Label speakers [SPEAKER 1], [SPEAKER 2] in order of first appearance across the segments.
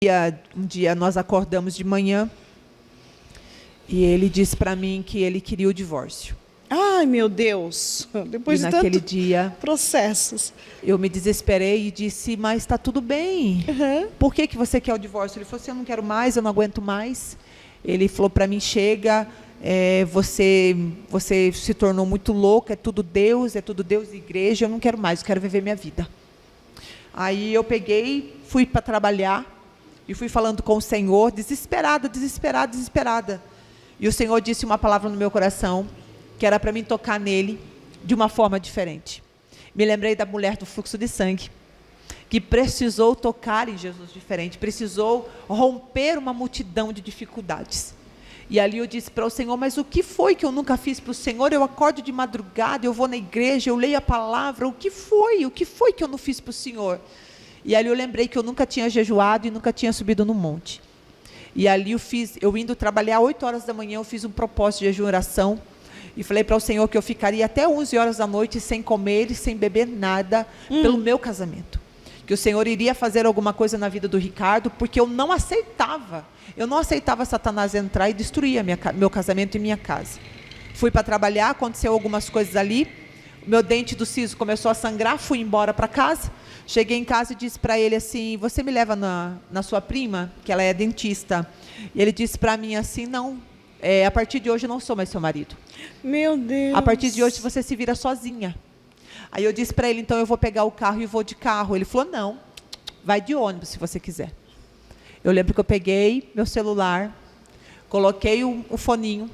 [SPEAKER 1] Um dia nós acordamos de manhã e ele disse para mim que ele queria o divórcio.
[SPEAKER 2] Ai, meu Deus! Depois de
[SPEAKER 1] naquele
[SPEAKER 2] tanto
[SPEAKER 1] dia
[SPEAKER 2] processos.
[SPEAKER 1] eu me desesperei e disse, mas está tudo bem.
[SPEAKER 2] Uhum.
[SPEAKER 1] Por que você quer o divórcio? Ele falou assim, eu não quero mais, eu não aguento mais. Ele falou para mim, chega, você se tornou muito louca, é tudo Deus e igreja, eu não quero mais, eu quero viver minha vida. Aí eu peguei, fui para trabalhar e fui falando com o Senhor, desesperada. E o Senhor disse uma palavra no meu coração, que era para mim tocar nele de uma forma diferente. Me lembrei da mulher do fluxo de sangue, que precisou tocar em Jesus diferente, precisou romper uma multidão de dificuldades. E ali eu disse para o Senhor, mas o que foi que eu nunca fiz para o Senhor? Eu acordo de madrugada, eu vou na igreja, eu leio a palavra, o que foi que eu não fiz para o Senhor? E ali eu lembrei que eu nunca tinha jejuado e nunca tinha subido no monte. E ali eu indo trabalhar 8 horas da manhã, eu fiz um propósito de jejum e oração, e falei para o Senhor que eu ficaria até 11 horas da noite sem comer e sem beber nada pelo meu casamento. Que o Senhor iria fazer alguma coisa na vida do Ricardo, porque eu não aceitava Satanás entrar e destruir meu casamento e minha casa. Fui para trabalhar, aconteceu algumas coisas ali, meu dente do siso começou a sangrar, fui embora para casa, cheguei em casa e disse para ele assim, você me leva na sua prima, que ela é dentista? E ele disse para mim assim, não, a partir de hoje eu não sou mais seu marido.
[SPEAKER 2] Meu Deus.
[SPEAKER 1] A partir de hoje você se vira sozinha. Aí eu disse para ele, então eu vou pegar o carro e vou de carro. Ele falou, não, vai de ônibus se você quiser. Eu lembro que eu peguei meu celular, coloquei o foninho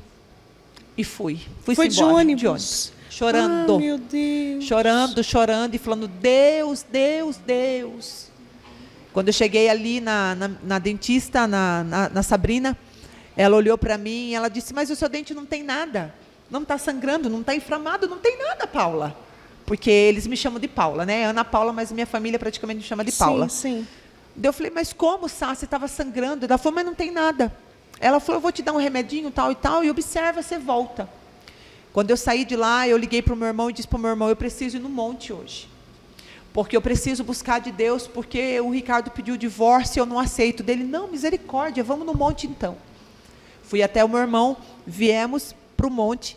[SPEAKER 1] e fui
[SPEAKER 2] Foi
[SPEAKER 1] embora,
[SPEAKER 2] de ônibus?
[SPEAKER 1] De ônibus. Chorando.
[SPEAKER 2] Ah, meu Deus.
[SPEAKER 1] Chorando e falando, Deus. Quando eu cheguei ali na dentista, na Sabrina, ela olhou para mim e ela disse, mas o seu dente não tem nada. Não está sangrando, não está inflamado, não tem nada, Paula. Porque eles me chamam de Paula, né? Ana Paula, mas minha família praticamente me chama de Paula.
[SPEAKER 2] Sim.
[SPEAKER 1] Daí eu falei, mas como, Sá? Você estava sangrando? Ela falou, mas não tem nada. Ela falou, eu vou te dar um remedinho, tal e tal, e observa, você volta. Quando eu saí de lá, eu liguei para o meu irmão e disse para o meu irmão, eu preciso ir no monte hoje. Porque eu preciso buscar de Deus, porque o Ricardo pediu o divórcio e eu não aceito. Dele, não, misericórdia, vamos no monte então. Fui até o meu irmão, viemos para o monte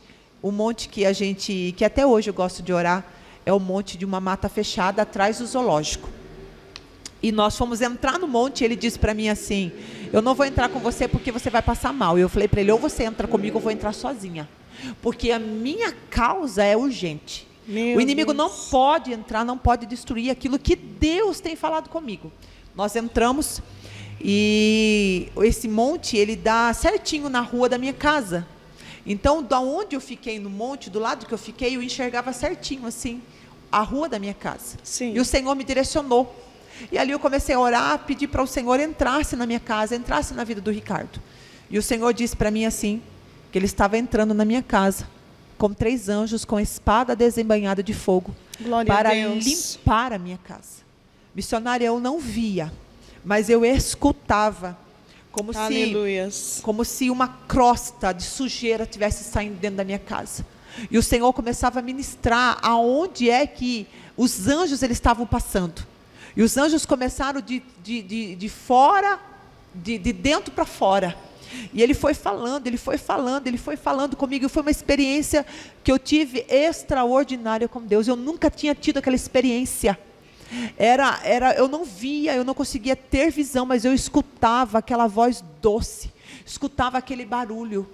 [SPEAKER 1] que até hoje eu gosto de orar, é o monte de uma mata fechada atrás do zoológico. E nós fomos entrar no monte e ele disse para mim assim, eu não vou entrar com você porque você vai passar mal. E eu falei para ele, ou você entra comigo ou eu vou entrar sozinha. Porque a minha causa é urgente. O inimigo não pode entrar, não pode destruir aquilo que Deus tem falado comigo. Nós entramos e esse monte, ele dá certinho na rua da minha casa. Então, da onde eu fiquei no monte, do lado que eu fiquei, eu enxergava certinho, assim, a rua da minha casa.
[SPEAKER 2] Sim.
[SPEAKER 1] E o Senhor me direcionou. E ali eu comecei a orar, pedir para o Senhor entrasse na minha casa, entrasse na vida do Ricardo. E o Senhor disse para mim assim, que ele estava entrando na minha casa, com 3 anjos, com espada desembainhada de fogo, para limpar a minha casa. Missionária, eu não via, mas eu escutava, como se uma crosta de sujeira tivesse saindo dentro da minha casa. E o Senhor começava a ministrar aonde é que os anjos eles estavam passando. E os anjos começaram de fora, de dentro para fora. E ele foi falando comigo. E foi uma experiência que eu tive extraordinária com Deus. Eu nunca tinha tido aquela experiência. Eu não via, eu não conseguia ter visão, mas eu escutava aquela voz doce, escutava aquele barulho.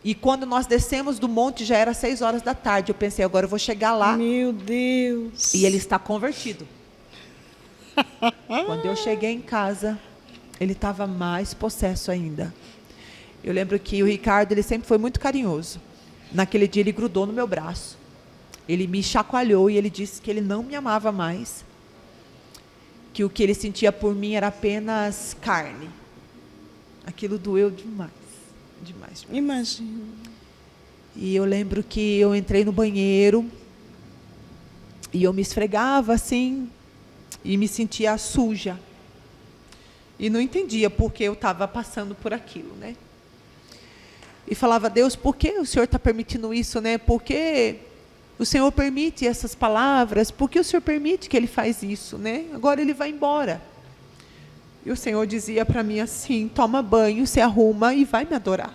[SPEAKER 1] E quando nós descemos do monte, já era 6 horas da tarde. Eu pensei, agora eu vou chegar lá.
[SPEAKER 2] Meu Deus.
[SPEAKER 1] E ele está convertido. Quando eu cheguei em casa, ele estava mais possesso ainda. Eu lembro que o Ricardo, ele sempre foi muito carinhoso. Naquele dia ele grudou no meu braço. Ele me chacoalhou e ele disse que ele não me amava mais. Que o que ele sentia por mim era apenas carne. Aquilo doeu demais.
[SPEAKER 2] Imagino.
[SPEAKER 1] E eu lembro que eu entrei no banheiro e eu me esfregava assim e me sentia suja. E não entendia por que eu estava passando por aquilo, né? E falava, Deus, por que o Senhor está permitindo isso, né? Por que o Senhor permite essas palavras? Por que o Senhor permite que ele faz isso, né? Agora ele vai embora. E o Senhor dizia para mim assim: toma banho, se arruma e vai me adorar.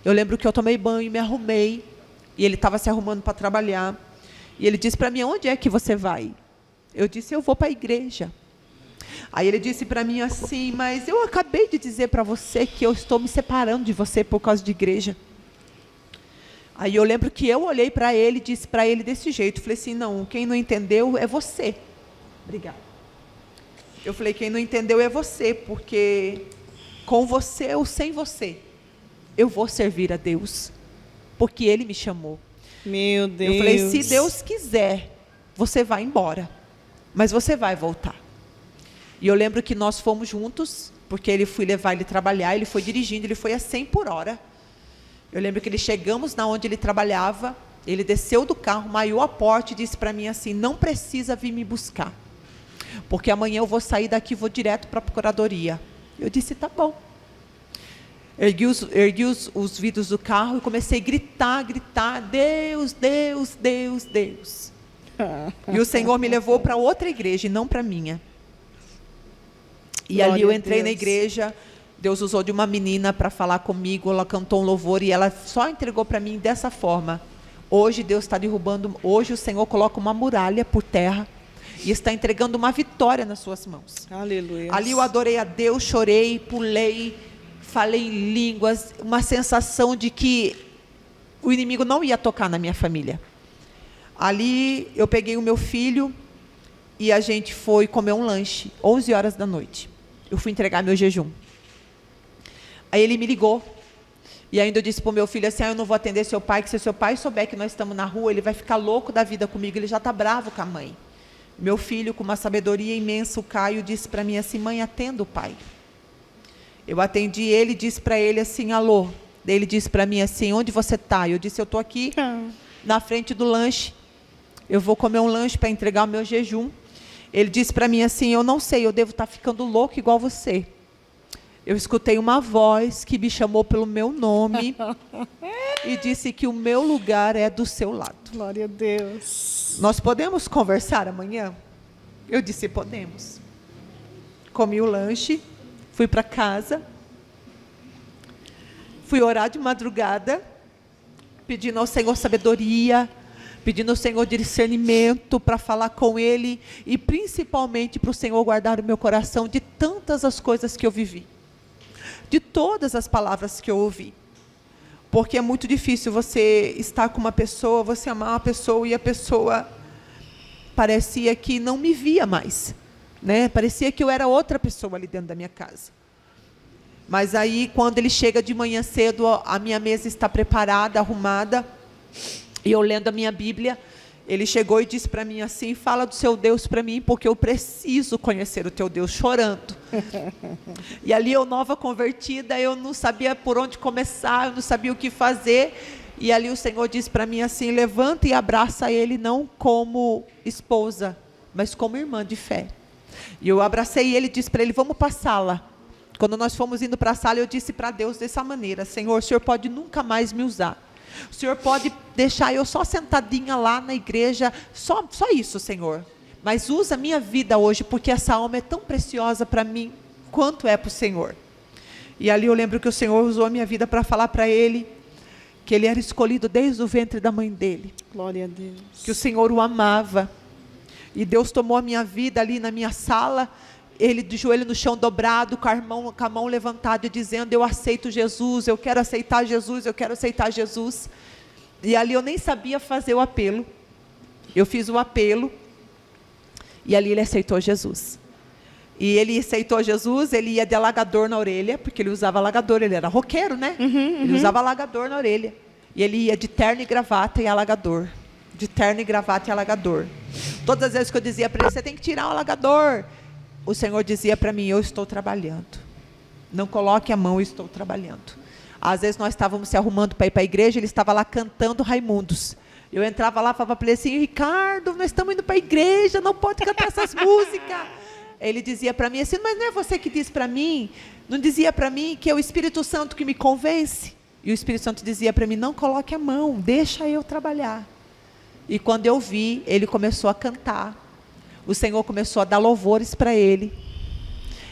[SPEAKER 1] Eu lembro que eu tomei banho e me arrumei, e ele estava se arrumando para trabalhar, e ele disse para mim: onde é que você vai? Eu disse: eu vou para a igreja. Aí ele disse para mim assim: mas eu acabei de dizer para você que eu estou me separando de você por causa de igreja. Aí eu lembro que eu olhei para ele e disse para ele desse jeito, falei assim: não, quem não entendeu é você. Obrigada. Eu falei: quem não entendeu é você, porque com você ou sem você, eu vou servir a Deus, porque Ele me chamou.
[SPEAKER 2] Meu Deus.
[SPEAKER 1] Eu falei: se Deus quiser, você vai embora, mas você vai voltar. E eu lembro que nós fomos juntos, porque ele fui levar ele trabalhar, ele foi dirigindo, ele foi a 100 por hora. Eu lembro que chegamos na onde ele trabalhava, ele desceu do carro, maiou a porta e disse para mim assim: não precisa vir me buscar, porque amanhã eu vou sair daqui e vou direto para a procuradoria. Eu disse: tá bom. Ergui os vidros do carro e comecei a gritar: Deus, Deus, Deus, Deus. E o Senhor me levou para outra igreja e não para a minha. E
[SPEAKER 2] Glória
[SPEAKER 1] ali eu
[SPEAKER 2] a
[SPEAKER 1] entrei na
[SPEAKER 2] Deus.
[SPEAKER 1] igreja, Deus usou de uma menina para falar comigo, ela cantou um louvor e ela só entregou para mim dessa forma: hoje Deus está derrubando, hoje o Senhor coloca uma muralha por terra e está entregando uma vitória nas suas mãos.
[SPEAKER 2] Aleluia.
[SPEAKER 1] Ali eu adorei a Deus, chorei, pulei, falei em línguas, uma sensação de que o inimigo não ia tocar na minha família. Ali eu peguei o meu filho e a gente foi comer um lanche, 11 horas da noite. Eu fui entregar meu jejum. Aí ele me ligou. E ainda eu disse para o meu filho assim: eu não vou atender seu pai, que se seu pai souber que nós estamos na rua, ele vai ficar louco da vida comigo, ele já está bravo com a mãe. Meu filho, com uma sabedoria imensa, o Caio, disse para mim assim: mãe, atenda o pai. Eu atendi ele e disse para ele assim: alô. Daí ele disse para mim assim: onde você está? Eu disse: eu estou aqui na frente do lanche. Eu vou comer um lanche para entregar o meu jejum. Ele disse para mim assim: eu não sei, eu devo estar ficando louco igual você. Eu escutei uma voz que me chamou pelo meu nome e disse que o meu lugar é do seu lado.
[SPEAKER 2] Glória a Deus.
[SPEAKER 1] Nós podemos conversar amanhã? Eu disse: podemos. Comi o lanche, fui para casa, fui orar de madrugada, pedindo ao Senhor sabedoria, pedindo ao Senhor discernimento para falar com Ele e principalmente para o Senhor guardar o meu coração de tantas as coisas que eu vivi, de todas as palavras que eu ouvi. Porque é muito difícil você estar com uma pessoa, você amar uma pessoa e a pessoa parecia que não me via mais, né? Parecia que eu era outra pessoa ali dentro da minha casa. Mas aí, quando ele chega de manhã cedo, a minha mesa está preparada, arrumada, e eu lendo a minha Bíblia, ele chegou e disse para mim assim: fala do seu Deus para mim, porque eu preciso conhecer o teu Deus, chorando. E ali eu, nova convertida, eu não sabia por onde começar, eu não sabia o que fazer. E ali o Senhor disse para mim assim: levanta e abraça ele, não como esposa, mas como irmã de fé. E eu abracei ele e disse para ele: vamos para a sala. Quando nós fomos indo para a sala, eu disse para Deus dessa maneira: Senhor, o Senhor pode nunca mais me usar. O Senhor pode deixar eu só sentadinha lá na igreja, só isso, Senhor. Mas usa a minha vida hoje, porque essa alma é tão preciosa para mim, quanto é para o Senhor. E ali eu lembro que o Senhor usou a minha vida para falar para ele que ele era escolhido desde o ventre da mãe dele.
[SPEAKER 2] Glória a Deus.
[SPEAKER 1] Que o Senhor o amava. E Deus tomou a minha vida ali na minha sala, ele de joelho no chão dobrado, com a mão levantada, dizendo: eu aceito Jesus, eu quero aceitar Jesus, eu quero aceitar Jesus. E ali eu nem sabia fazer o apelo. Eu fiz o apelo, e ali ele aceitou Jesus. E ele aceitou Jesus, ele ia de alagador na orelha, porque ele usava alagador, ele era roqueiro, né? Ele usava alagador na orelha. E ele ia de terno e gravata e alagador. De terno e gravata e alagador. Todas as vezes que eu dizia para ele: você tem que tirar o alagador, o Senhor dizia para mim: eu estou trabalhando. Não coloque a mão, eu estou trabalhando. Às vezes nós estávamos se arrumando para ir para a igreja, ele estava lá cantando Raimundos. Eu entrava lá e falava para ele assim: Ricardo, nós estamos indo para a igreja, não pode cantar essas músicas. Ele dizia para mim assim: mas não é você que diz para mim? Não dizia para mim que é o Espírito Santo que me convence? E o Espírito Santo dizia para mim: não coloque a mão, deixa eu trabalhar. E quando eu vi, ele começou a cantar. O Senhor começou a dar louvores para ele.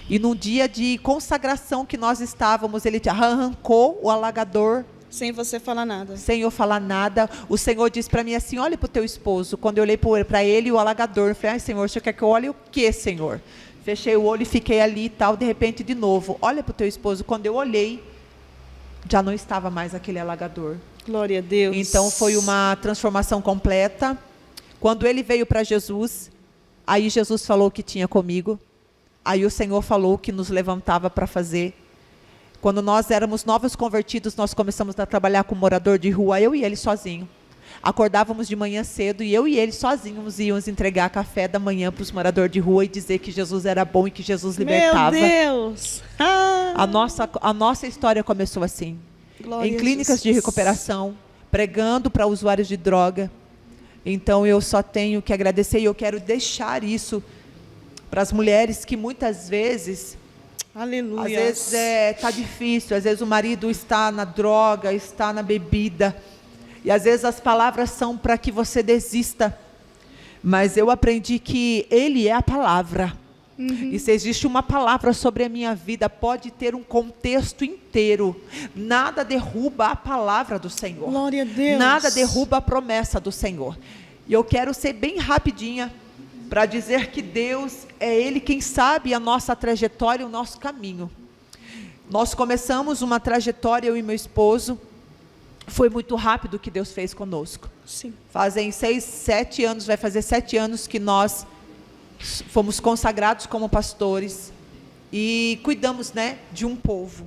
[SPEAKER 1] E num dia de consagração que nós estávamos, ele arrancou o alagador.
[SPEAKER 2] Sem você falar nada.
[SPEAKER 1] Sem eu falar nada. O Senhor disse para mim assim, olha para o teu esposo. Quando eu olhei para ele, o alagador, eu falei, ai Senhor, você quer que eu olhe o quê, Senhor? Fechei o olho e fiquei ali e tal, de repente de novo, olha para o teu esposo. Quando eu olhei, já não estava mais aquele alagador.
[SPEAKER 2] Glória a Deus.
[SPEAKER 1] Então foi uma transformação completa. Quando ele veio para Jesus, aí Jesus falou o que tinha comigo. Aí o Senhor falou o que nos levantava para fazer. Quando nós éramos novos convertidos, nós começamos a trabalhar com morador de rua, eu e ele sozinho. Acordávamos de manhã cedo e eu e ele sozinhos íamos entregar café da manhã para os moradores de rua e dizer que Jesus era bom e que Jesus libertava.
[SPEAKER 2] Meu Deus! Ah,
[SPEAKER 1] A nossa história começou assim.
[SPEAKER 2] glória
[SPEAKER 1] Em
[SPEAKER 2] a
[SPEAKER 1] clínicas de
[SPEAKER 2] Jesus.
[SPEAKER 1] recuperação, pregando para usuários de droga. Então eu só tenho que agradecer e eu quero deixar isso para as mulheres que muitas vezes,
[SPEAKER 2] Aleluia.
[SPEAKER 1] às vezes está difícil, às vezes o marido está na droga, está na bebida, e às vezes as palavras são para que você desista, mas eu aprendi que Ele é a palavra, e se existe uma palavra sobre a minha vida, pode ter um contexto inteiro, nada derruba a palavra do Senhor,
[SPEAKER 2] Glória a Deus.
[SPEAKER 1] nada derruba a promessa do Senhor, e eu quero ser bem rapidinha, para dizer que Deus é Ele quem sabe a nossa trajetória, o nosso caminho. Nós começamos uma trajetória, eu e meu esposo, foi muito rápido o que Deus fez conosco.
[SPEAKER 2] Sim.
[SPEAKER 1] Fazem 6, 7 anos, vai fazer 7 anos que nós fomos consagrados como pastores e cuidamos, né, de um povo.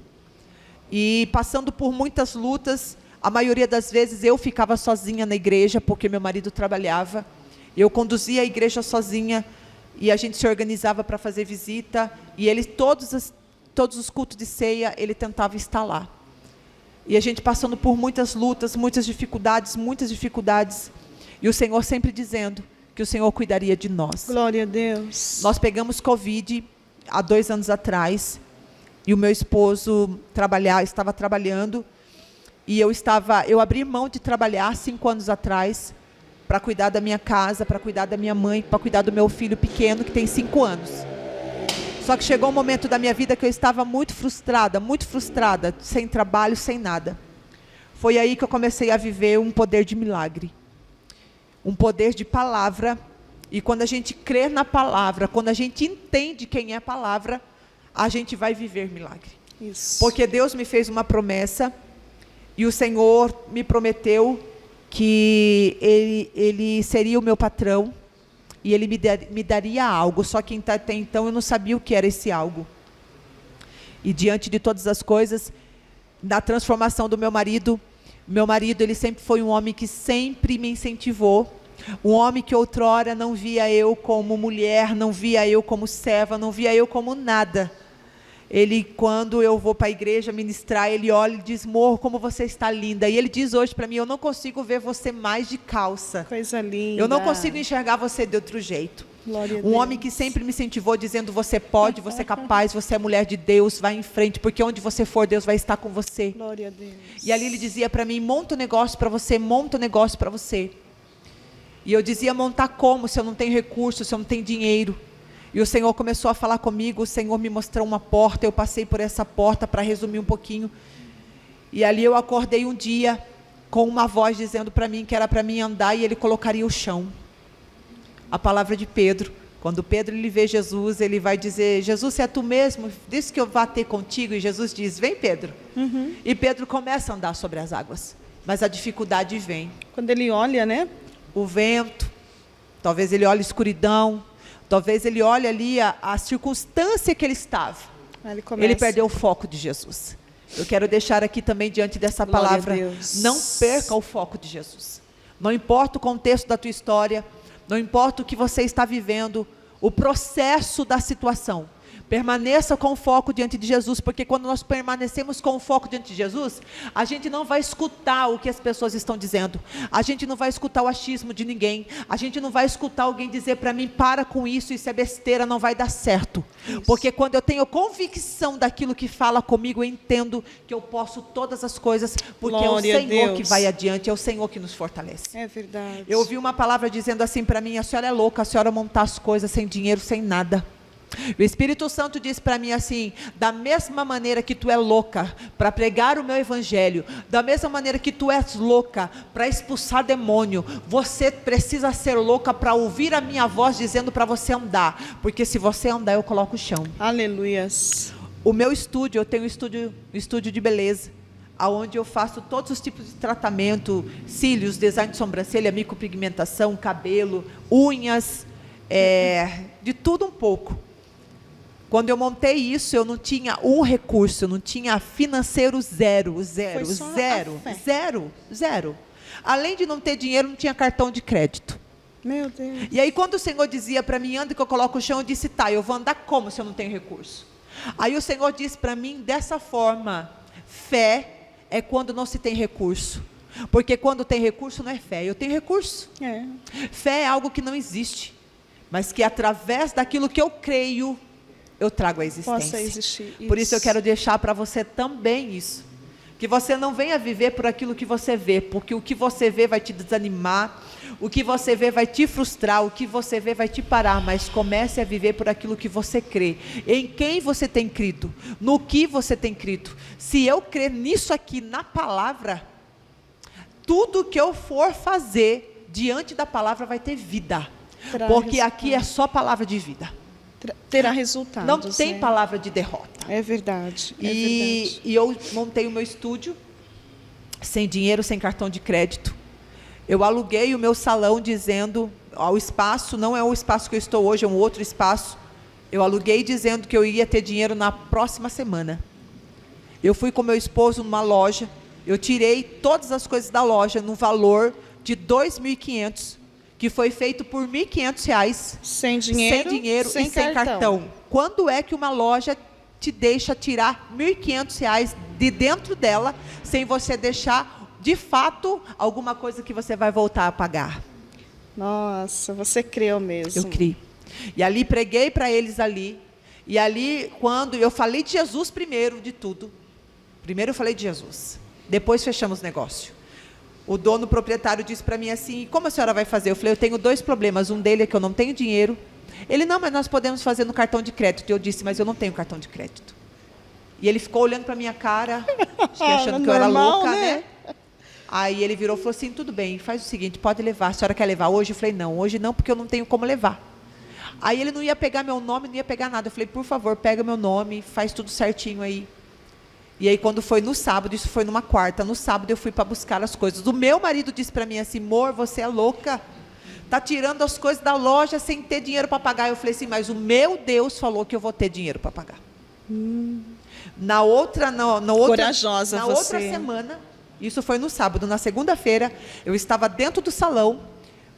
[SPEAKER 1] E passando por muitas lutas, a maioria das vezes eu ficava sozinha na igreja, porque meu marido trabalhava. Eu conduzia a igreja sozinha e a gente se organizava para fazer visita e ele, todos os cultos de ceia, ele tentava estar lá. E a gente passando por muitas lutas, muitas dificuldades, e o Senhor sempre dizendo que o Senhor cuidaria de nós.
[SPEAKER 2] Glória a Deus.
[SPEAKER 1] Nós pegamos Covid há 2 anos atrás e o meu esposo estava trabalhando e eu abri mão de trabalhar 5 anos atrás para cuidar da minha casa, para cuidar da minha mãe, para cuidar do meu filho pequeno, que tem 5 anos. Só que chegou um momento da minha vida que eu estava muito frustrada, sem trabalho, sem nada. Foi aí que eu comecei a viver um poder de milagre. Um poder de palavra. E quando a gente crê na palavra, quando a gente entende quem é a palavra, a gente vai viver milagre.
[SPEAKER 2] Isso.
[SPEAKER 1] Porque Deus me fez uma promessa, e o Senhor me prometeu que ele seria o meu patrão e ele me daria algo, só que até então eu não sabia o que era esse algo. E diante de todas as coisas, da transformação do meu marido, ele sempre foi um homem que sempre me incentivou, um homem que outrora não via eu como mulher, não via eu como serva, não via eu como nada. Ele, quando eu vou para a igreja ministrar, ele olha e diz, amor, como você está linda. E ele diz hoje para mim, eu não consigo ver você mais de calça.
[SPEAKER 2] Coisa linda.
[SPEAKER 1] Eu não consigo enxergar você de outro jeito.
[SPEAKER 2] Glória a
[SPEAKER 1] Um
[SPEAKER 2] Deus.
[SPEAKER 1] homem que sempre me incentivou, dizendo, você pode, você é capaz, você é mulher de Deus, vai em frente, porque onde você for, Deus vai estar com você.
[SPEAKER 2] Glória a Deus.
[SPEAKER 1] E ali ele dizia para mim, monta um negócio para você, monta um negócio para você. E eu dizia, montar como, se eu não tenho recurso, se eu não tenho dinheiro? E o Senhor começou a falar comigo, o Senhor me mostrou uma porta, eu passei por essa porta, para resumir um pouquinho. E ali eu acordei um dia, com uma voz dizendo para mim, que era para mim andar, e ele colocaria o chão. A palavra de Pedro. Quando Pedro ele vê Jesus, ele vai dizer, Jesus, se é tu mesmo, diz que eu vá ter contigo. E Jesus diz, vem Pedro. E Pedro começa a andar sobre as águas. Mas a dificuldade vem.
[SPEAKER 2] Quando ele olha, né?
[SPEAKER 1] O vento, talvez ele olhe a escuridão, talvez ele olhe ali a circunstância que ele estava.
[SPEAKER 2] Aí ele
[SPEAKER 1] Ele perdeu o foco de Jesus. Eu quero deixar aqui também, diante dessa
[SPEAKER 2] Glória
[SPEAKER 1] palavra,
[SPEAKER 2] a Deus.
[SPEAKER 1] não perca o foco de Jesus. Não importa o contexto da tua história, não importa o que você está vivendo, o processo da situação. Permaneça com o foco diante de Jesus, porque quando nós permanecemos com o foco diante de Jesus, a gente não vai escutar o que as pessoas estão dizendo, a gente não vai escutar o achismo de ninguém, a gente não vai escutar alguém dizer para mim, para com isso é besteira, não vai dar certo.
[SPEAKER 2] Isso.
[SPEAKER 1] Porque quando eu tenho convicção daquilo que fala comigo, eu entendo que eu posso todas as coisas, porque
[SPEAKER 2] Glória
[SPEAKER 1] é
[SPEAKER 2] a
[SPEAKER 1] o Senhor
[SPEAKER 2] Deus.
[SPEAKER 1] que vai adiante, é o Senhor que nos fortalece.
[SPEAKER 2] É verdade.
[SPEAKER 1] Eu ouvi uma palavra dizendo assim para mim, a senhora é louca, a senhora montar as coisas sem dinheiro, sem nada. O Espírito Santo disse para mim assim: da mesma maneira que tu é louca para pregar o meu evangelho, da mesma maneira que tu és louca para expulsar demônio, você precisa ser louca para ouvir a minha voz dizendo para você andar, porque se você andar eu coloco o chão.
[SPEAKER 2] Aleluias.
[SPEAKER 1] O meu estúdio, eu tenho um estúdio de beleza, aonde eu faço todos os tipos de tratamento, cílios, design de sobrancelha, micropigmentação, cabelo, unhas, de tudo um pouco. Quando eu montei isso, eu não tinha um recurso, eu não tinha financeiro zero. Além de não ter dinheiro, não tinha cartão de crédito.
[SPEAKER 2] Meu Deus.
[SPEAKER 1] E aí quando o Senhor dizia para mim, anda que eu coloco o chão, eu disse, tá, eu vou andar como se eu não tenho recurso? Aí o Senhor disse para mim dessa forma: fé é quando não se tem recurso. Porque quando tem recurso não é fé, eu tenho recurso. Fé é algo que não existe, mas que através daquilo que eu creio, eu trago a existência.
[SPEAKER 2] Possa existir.
[SPEAKER 1] Por isso eu quero deixar para você também isso. Que você não venha viver por aquilo que você vê, porque o que você vê vai te desanimar, o que você vê vai te frustrar, o que você vê vai te parar, mas comece a viver por aquilo que você crê. Em quem você tem crido, no que você tem crido. Se eu crer nisso aqui, na palavra, tudo que eu for fazer diante da palavra vai ter vida. Porque aqui é só palavra de vida.
[SPEAKER 2] Terá resultados.
[SPEAKER 1] Não tem palavra de derrota.
[SPEAKER 2] É verdade.
[SPEAKER 1] E eu montei o meu estúdio sem dinheiro, sem cartão de crédito. Eu aluguei o meu salão dizendo, o espaço não é o espaço que eu estou hoje, é um outro espaço. Eu aluguei dizendo que eu ia ter dinheiro na próxima semana. Eu fui com meu esposo numa loja, eu tirei todas as coisas da loja no valor de R$ 2.500, que foi feito por R$ 1.500.
[SPEAKER 2] Sem dinheiro,
[SPEAKER 1] sem cartão. Quando é que uma loja te deixa tirar R$ 1.500 de dentro dela, sem você deixar, de fato, alguma coisa que você vai voltar a pagar?
[SPEAKER 2] Nossa, você creu mesmo.
[SPEAKER 1] Eu criei. E ali preguei para eles ali. E ali, quando eu falei de Jesus primeiro de tudo. Primeiro eu falei de Jesus. Depois fechamos o negócio. O dono, o proprietário, disse para mim assim: como a senhora vai fazer? Eu falei: eu tenho 2 problemas. Um dele é que eu não tenho dinheiro. Ele: não, mas nós podemos fazer no cartão de crédito. Eu disse: mas eu não tenho cartão de crédito. E ele ficou olhando para minha cara, achando que eu era louca, né? Aí ele virou e falou assim: tudo bem, faz o seguinte, pode levar. A senhora quer levar hoje? Eu falei: não, hoje não, porque eu não tenho como levar. Aí ele não ia pegar meu nome, não ia pegar nada. Eu falei: por favor, pega meu nome, faz tudo certinho aí. E aí quando foi no sábado, isso foi numa quarta, no sábado eu fui para buscar as coisas. O meu marido disse para mim assim: amor, você é louca, está tirando as coisas da loja sem ter dinheiro para pagar. Eu falei assim: mas o meu Deus falou que eu vou ter dinheiro para pagar. Na outra
[SPEAKER 2] Corajosa você.
[SPEAKER 1] Outra semana, isso foi no sábado, na segunda-feira, eu estava dentro do salão,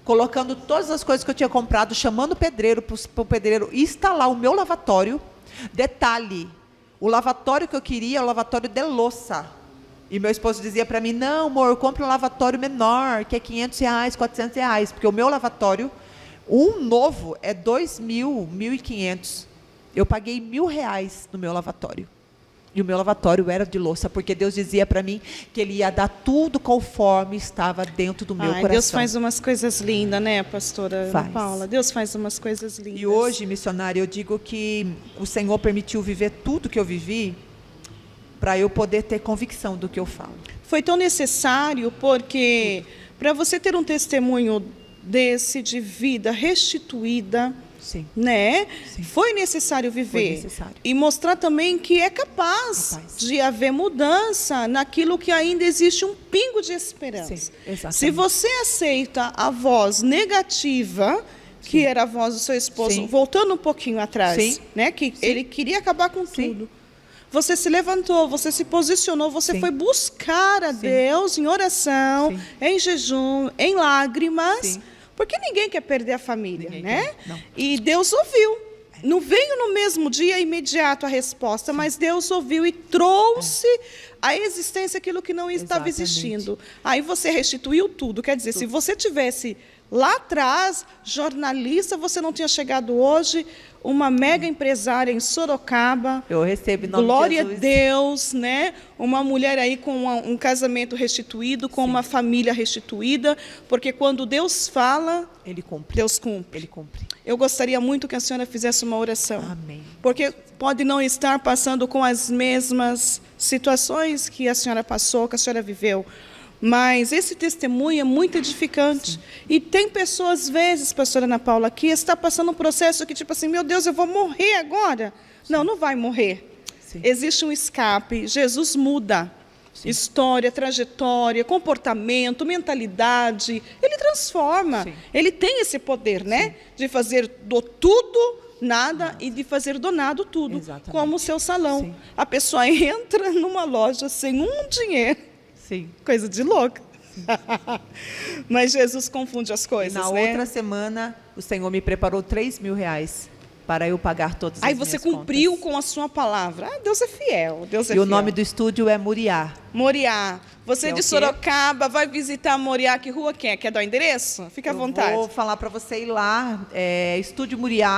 [SPEAKER 1] colocando todas as coisas que eu tinha comprado, chamando o pedreiro para o pedreiro instalar o meu lavatório. Detalhe, o lavatório que eu queria é o lavatório de louça. E meu esposo dizia para mim: não, amor, compre um lavatório menor, que é R$500, R$400, porque o meu lavatório, um novo, é R$2.000, R$1.500. Eu paguei R$1.000 no meu lavatório. E o meu lavatório era de louça, porque Deus dizia para mim que Ele ia dar tudo conforme estava dentro do meu coração.
[SPEAKER 2] Deus faz umas coisas lindas, né, pastora
[SPEAKER 1] Faz.
[SPEAKER 2] Paula? Deus faz umas coisas lindas.
[SPEAKER 1] E hoje, missionária, eu digo que o Senhor permitiu viver tudo que eu vivi para eu poder ter convicção do que eu falo.
[SPEAKER 2] Foi tão necessário, porque para você ter um testemunho desse de vida restituída,
[SPEAKER 1] Sim.
[SPEAKER 2] né?
[SPEAKER 1] Sim.
[SPEAKER 2] Foi necessário viver.
[SPEAKER 1] Foi necessário.
[SPEAKER 2] E mostrar também que é capaz de haver mudança naquilo que ainda existe um pingo de esperança.
[SPEAKER 1] Sim, exatamente.
[SPEAKER 2] Se você aceita a voz negativa, que era a voz do seu esposo,
[SPEAKER 1] Sim.
[SPEAKER 2] voltando um pouquinho atrás,
[SPEAKER 1] Sim.
[SPEAKER 2] né? Que
[SPEAKER 1] Sim.
[SPEAKER 2] ele queria acabar com
[SPEAKER 1] Sim.
[SPEAKER 2] tudo. Você se levantou, você se posicionou, você
[SPEAKER 1] Sim.
[SPEAKER 2] foi buscar a
[SPEAKER 1] Sim.
[SPEAKER 2] Deus em oração,
[SPEAKER 1] Sim.
[SPEAKER 2] em jejum, em lágrimas.
[SPEAKER 1] Sim.
[SPEAKER 2] Porque ninguém quer perder a família,
[SPEAKER 1] Ninguém
[SPEAKER 2] né?
[SPEAKER 1] quer, não.
[SPEAKER 2] E Deus ouviu. Não veio no mesmo dia imediato a resposta, mas Deus ouviu e trouxe à existência aquilo que não estava
[SPEAKER 1] Exatamente.
[SPEAKER 2] existindo. Aí você restituiu tudo. Quer dizer, se você tivesse Lá atrás, jornalista, você não tinha chegado hoje, uma mega empresária em Sorocaba.
[SPEAKER 1] Eu recebo em nome
[SPEAKER 2] Glória
[SPEAKER 1] de
[SPEAKER 2] a
[SPEAKER 1] Jesus.
[SPEAKER 2] Deus, né? Uma mulher aí com um casamento restituído, com uma família restituída, porque quando Deus fala,
[SPEAKER 1] Ele cumpre.
[SPEAKER 2] Deus cumpre.
[SPEAKER 1] Ele cumpre.
[SPEAKER 2] Eu gostaria muito que a senhora fizesse uma oração.
[SPEAKER 1] Amém.
[SPEAKER 2] Porque pode não estar passando com as mesmas situações que a senhora passou, que a senhora viveu. Mas esse testemunho é muito edificante. Sim. E tem pessoas, às vezes, pastora Ana Paula, que está passando um processo que, tipo assim, meu Deus, eu vou morrer agora. Sim. Não, não vai morrer. Sim. Existe um escape. Jesus muda. Sim. História, trajetória, comportamento, mentalidade. Ele transforma. Sim. Ele tem esse poder, né? De fazer do tudo nada e de fazer do nada tudo. Exatamente. Como o seu salão. Sim. A pessoa entra numa loja sem um dinheiro.
[SPEAKER 1] Sim.
[SPEAKER 2] Coisa de louca. Mas Jesus confunde as coisas,
[SPEAKER 1] e na outra semana, o Senhor me preparou R$3.000 para eu pagar todas as minhas contas.
[SPEAKER 2] Aí você cumpriu com a sua palavra. Ah, Deus é fiel. Deus é
[SPEAKER 1] fiel. O nome do estúdio é Moriá.
[SPEAKER 2] Moriá. Você de Sorocaba vai visitar Moriá. Que rua que é? Quer dar o endereço? Fica à vontade.
[SPEAKER 1] Vou falar para você ir lá. Estúdio Moriá.